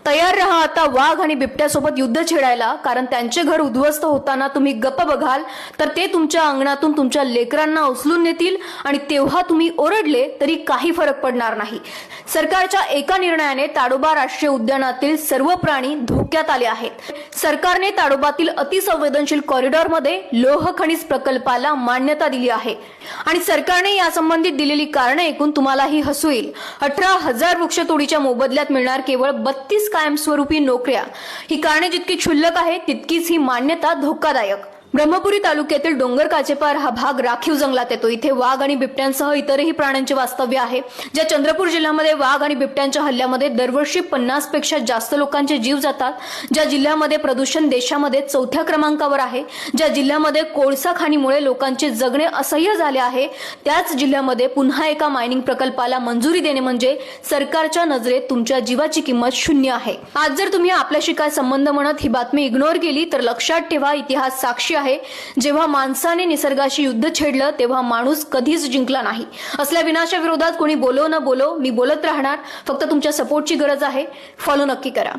तयार रहा आता वाघ आणि बिबट्यासोबत युद्ध छेडायला, कारण त्यांचे घर उद्ध्वस्त होताना तुम्ही गप्प बघाल तर ते तुमच्या अंगणातून तुमच्या लेकरांना उचलून नेतील आणि तेव्हा तुम्ही ओरडले तरी काही फरक पडणार नाही। सरकारच्या एका निर्णयाने ताडोबा राष्ट्रीय उद्यानातील सर्व प्राणी धोक्यात आले आहेत। सरकारने ताडोबातील अतिसंवेदनशील कॉरिडॉरमध्ये लोह खनिज प्रकल्पाला मान्यता दिली आहे आणि सरकारने यासंबंधित दिलेली कारणे ऐकून तुम्हालाही हसू येईल। 18,000 वृक्षतोडीच्या मोबदल्यात मिळणार केवळ 32 कायमस्वरूपी नोकऱ्या। ही कारणे जितकी क्षुल्लक आहे तितकीच ही मान्यता धोकादायक। ब्रह्मपुरी तालुक्यातील डोंगर काचेपार हा भाग राखीव जंगलात येतो। इथे वाघ आणि बिबट्यांसह इतरही प्राण्यांचे वास्तव्य आहे। ज्या चंद्रपूर जिल्ह्यामध्ये वाघ आणि बिबट्यांच्या हल्ल्यामध्ये दरवर्षी 50 पेक्षा जास्त लोकांचे जीव जातात, ज्या जिल्ह्यामध्ये प्रदूषण देशामध्ये 4थ्या क्रमांकावर आहे, ज्या जिल्ह्यामध्ये कोळसा खाणीमुळे लोकांचे जगणे असह्य झाले आहे, त्याच जिल्ह्यामध्ये पुन्हा एका मायनिंग प्रकल्पाला मंजुरी देणे म्हणजे सरकारच्या नजरेत तुमच्या जीवाची किंमत शून्य आहे। आज जर तुम्ही आपल्याशी काय संबंध म्हणत ही बातमी इग्नोर केली तर लक्षात ठेवा, इतिहास साक्षी आहे, जेव्हा माणसाने निसर्गाशी युद्ध छेडलं तेव्हा माणूस कधीच जिंकला नाही। असल्या विनाशाविरोधात कोणी बोलो न बोलो मी बोलत राहणार। फक्त तुमच्या सपोर्टची गरज आहे। फॉलो नक्की करा।